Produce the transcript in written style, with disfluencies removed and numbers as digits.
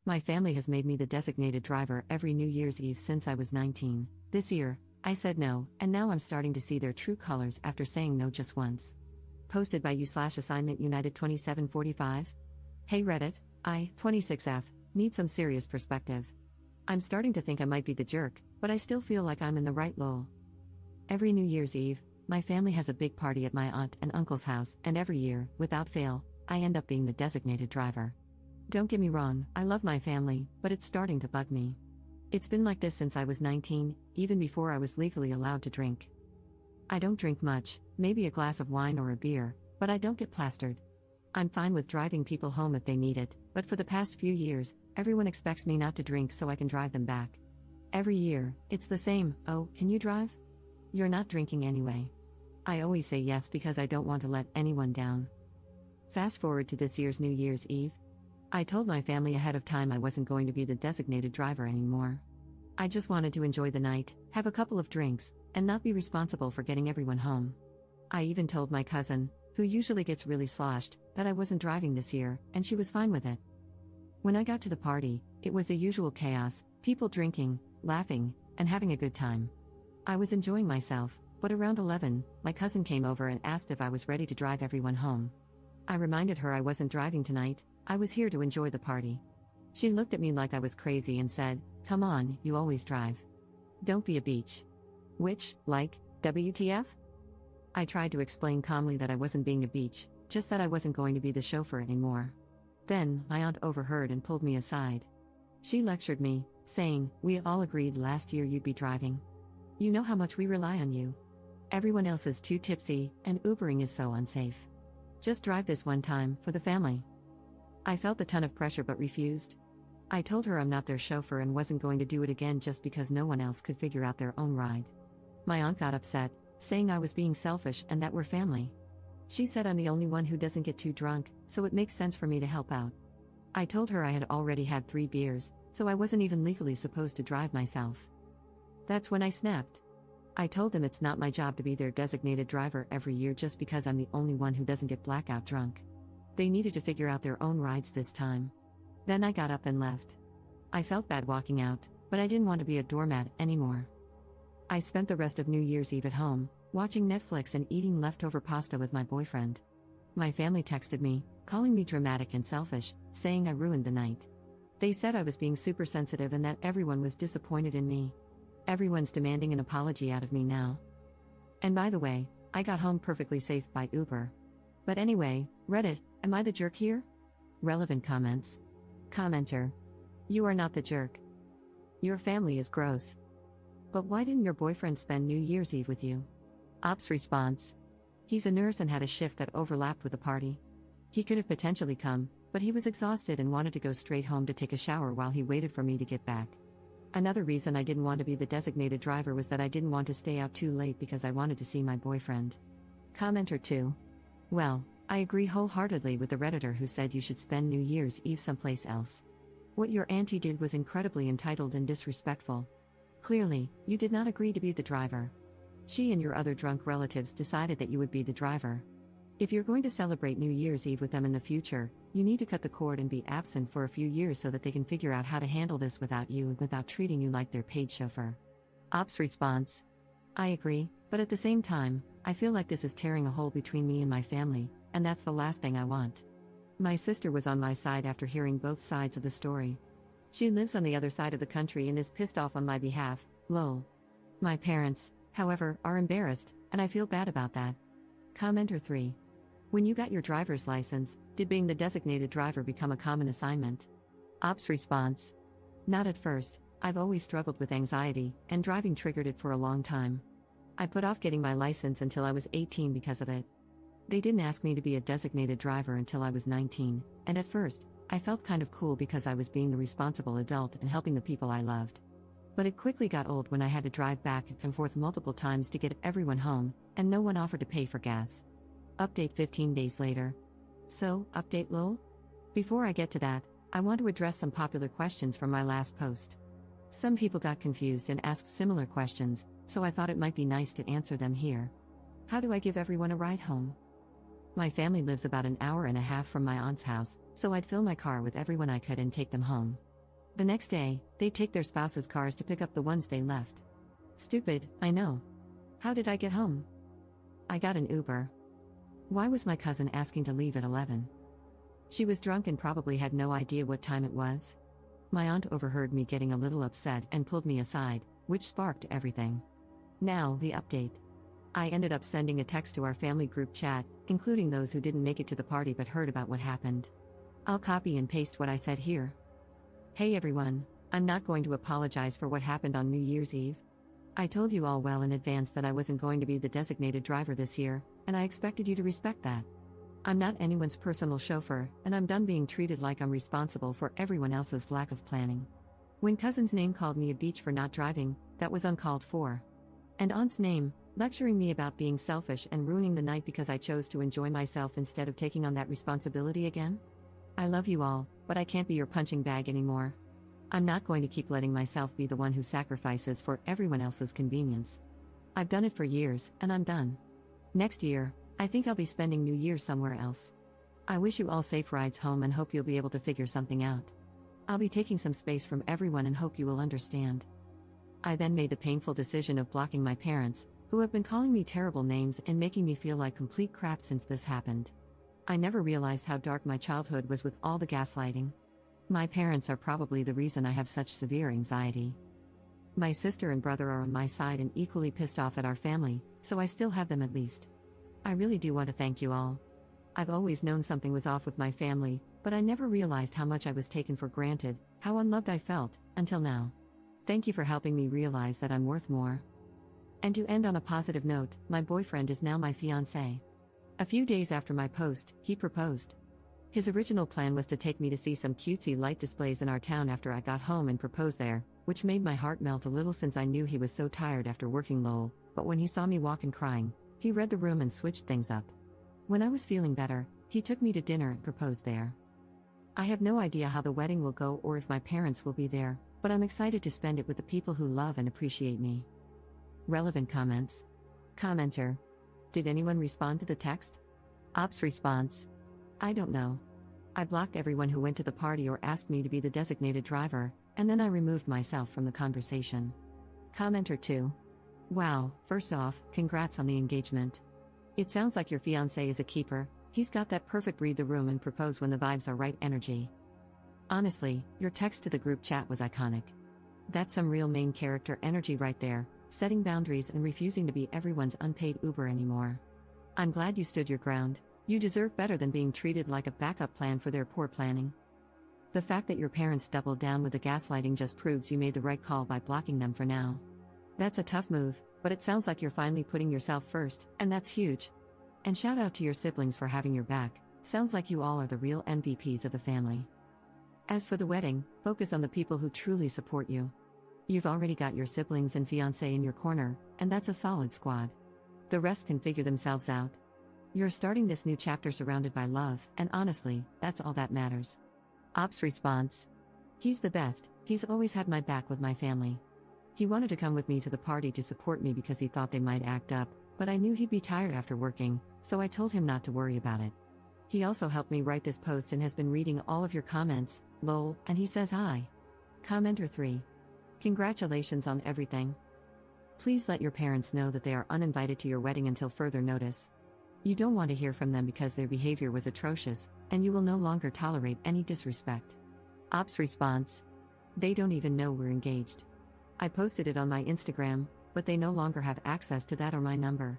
My family has made me the designated driver every New Year's Eve since I was 19. This year, I said no, and now I'm starting to see their true colors after saying no just once. Posted by you/assignment United 2745. Hey Reddit, I, 26F, need some serious perspective. I'm starting to think I might be the jerk, but I still feel like I'm in the right lol. Every New Year's Eve, my family has a big party at my aunt and uncle's house, and every year, without fail, I end up being the designated driver. Don't get me wrong, I love my family, but it's starting to bug me. It's been like this since I was 19, even before I was legally allowed to drink. I don't drink much, maybe a glass of wine or a beer, but I don't get plastered. I'm fine with driving people home if they need it, but for the past few years, everyone expects me not to drink so I can drive them back. Every year, it's the same, "Oh, can you drive? You're not drinking anyway." I always say yes because I don't want to let anyone down. Fast forward to this year's New Year's Eve. I told my family ahead of time I wasn't going to be the designated driver anymore. I just wanted to enjoy the night, have a couple of drinks, and not be responsible for getting everyone home. I even told my cousin, who usually gets really sloshed, that I wasn't driving this year, and she was fine with it. When I got to the party, it was the usual chaos, people drinking, laughing, and having a good time. I was enjoying myself, but around 11, my cousin came over and asked if I was ready to drive everyone home. I reminded her I wasn't driving tonight, I was here to enjoy the party. She looked at me like I was crazy and said, "Come on, you always drive. Don't be a beach." Which, like, WTF? I tried to explain calmly that I wasn't being a beach, just that I wasn't going to be the chauffeur anymore. Then, my aunt overheard and pulled me aside. She lectured me, saying, "We all agreed last year you'd be driving. You know how much we rely on you. Everyone else is too tipsy, and Ubering is so unsafe. Just drive this one time, for the family." I felt a ton of pressure but refused. I told her I'm not their chauffeur and wasn't going to do it again just because no one else could figure out their own ride. My aunt got upset, saying I was being selfish and that we're family. She said I'm the only one who doesn't get too drunk, so it makes sense for me to help out. I told her I had already had 3 beers, so I wasn't even legally supposed to drive myself. That's when I snapped. I told them it's not my job to be their designated driver every year just because I'm the only one who doesn't get blackout drunk. They needed to figure out their own rides this time. Then I got up and left. I felt bad walking out, but I didn't want to be a doormat anymore. I spent the rest of New Year's Eve at home, watching Netflix and eating leftover pasta with my boyfriend. My family texted me, calling me dramatic and selfish, saying I ruined the night. They said I was being super sensitive and that everyone was disappointed in me. Everyone's demanding an apology out of me now. And by the way, I got home perfectly safe by Uber. But anyway, Reddit, am I the jerk here? Relevant comments. Commenter. You are not the jerk. Your family is gross. But why didn't your boyfriend spend New Year's Eve with you? Ops response. He's a nurse and had a shift that overlapped with the party. He could have potentially come, but he was exhausted and wanted to go straight home to take a shower while he waited for me to get back. Another reason I didn't want to be the designated driver was that I didn't want to stay out too late because I wanted to see my boyfriend. Commenter 2. Well, I agree wholeheartedly with the Redditor who said you should spend New Year's Eve someplace else. What your auntie did was incredibly entitled and disrespectful. Clearly, you did not agree to be the driver. She and your other drunk relatives decided that you would be the driver. If you're going to celebrate New Year's Eve with them in the future, you need to cut the cord and be absent for a few years so that they can figure out how to handle this without you and without treating you like their paid chauffeur. Ops response. I agree, but at the same time, I feel like this is tearing a hole between me and my family, and that's the last thing I want. My sister was on my side after hearing both sides of the story. She lives on the other side of the country and is pissed off on my behalf, lol. My parents, however, are embarrassed, and I feel bad about that. Commenter 3. When you got your driver's license, did being the designated driver become a common assignment? Ops response. Not at first, I've always struggled with anxiety, and driving triggered it for a long time. I put off getting my license until I was 18 because of it. They didn't ask me to be a designated driver until I was 19, and at first, I felt kind of cool because I was being the responsible adult and helping the people I loved. But it quickly got old when I had to drive back and forth multiple times to get everyone home, and no one offered to pay for gas. Update 15 days later. So, update lol? Before I get to that, I want to address some popular questions from my last post. Some people got confused and asked similar questions, so I thought it might be nice to answer them here. How do I give everyone a ride home? My family lives about an hour and a half from my aunt's house, so I'd fill my car with everyone I could and take them home. The next day, they take their spouses' cars to pick up the ones they left. Stupid, I know. How did I get home? I got an Uber. Why was my cousin asking to leave at 11? She was drunk and probably had no idea what time it was. My aunt overheard me getting a little upset and pulled me aside, which sparked everything. Now, the update. I ended up sending a text to our family group chat, including those who didn't make it to the party but heard about what happened. I'll copy and paste what I said here. Hey everyone, I'm not going to apologize for what happened on New Year's Eve. I told you all well in advance that I wasn't going to be the designated driver this year, and I expected you to respect that. I'm not anyone's personal chauffeur, and I'm done being treated like I'm responsible for everyone else's lack of planning. When cousin's name called me a beach for not driving, that was uncalled for. And aunt's name, lecturing me about being selfish and ruining the night because I chose to enjoy myself instead of taking on that responsibility again? I love you all, but I can't be your punching bag anymore. I'm not going to keep letting myself be the one who sacrifices for everyone else's convenience. I've done it for years, and I'm done. Next year, I think I'll be spending New Year's somewhere else. I wish you all safe rides home and hope you'll be able to figure something out. I'll be taking some space from everyone and hope you will understand. I then made the painful decision of blocking my parents, who have been calling me terrible names and making me feel like complete crap since this happened. I never realized how dark my childhood was with all the gaslighting. My parents are probably the reason I have such severe anxiety. My sister and brother are on my side and equally pissed off at our family, so I still have them at least. I really do want to thank you all. I've always known something was off with my family, but I never realized how much I was taken for granted, how unloved I felt, until now. Thank you for helping me realize that I'm worth more. And to end on a positive note, my boyfriend is now my fiancé. A few days after my post, he proposed. His original plan was to take me to see some cutesy light displays in our town after I got home and propose there, which made my heart melt a little since I knew he was so tired after working lol, but when he saw me walking crying, he read the room and switched things up. When I was feeling better, he took me to dinner and proposed there. I have no idea how the wedding will go or if my parents will be there, but I'm excited to spend it with the people who love and appreciate me. Relevant comments. Commenter. Did anyone respond to the text? Ops response. I don't know. I blocked everyone who went to the party or asked me to be the designated driver, and then I removed myself from the conversation. Commenter 2. Wow, first off, congrats on the engagement. It sounds like your fiancé is a keeper, he's got that perfect read the room and propose when the vibes are right energy. Honestly, your text to the group chat was iconic. That's some real main character energy right there, setting boundaries and refusing to be everyone's unpaid Uber anymore. I'm glad you stood your ground, you deserve better than being treated like a backup plan for their poor planning. The fact that your parents doubled down with the gaslighting just proves you made the right call by blocking them for now. That's a tough move, but it sounds like you're finally putting yourself first, and that's huge. And shout out to your siblings for having your back, sounds like you all are the real MVPs of the family. As for the wedding, focus on the people who truly support you. You've already got your siblings and fiancé in your corner, and that's a solid squad. The rest can figure themselves out. You're starting this new chapter surrounded by love, and honestly, that's all that matters. Ops response. He's the best, he's always had my back with my family. He wanted to come with me to the party to support me because he thought they might act up, but I knew he'd be tired after working, so I told him not to worry about it. He also helped me write this post and has been reading all of your comments, lol, and he says hi. Commenter 3. Congratulations on everything. Please let your parents know that they are uninvited to your wedding until further notice. You don't want to hear from them because their behavior was atrocious, and you will no longer tolerate any disrespect. Ops response. They don't even know we're engaged. I posted it on my Instagram, but they no longer have access to that or my number.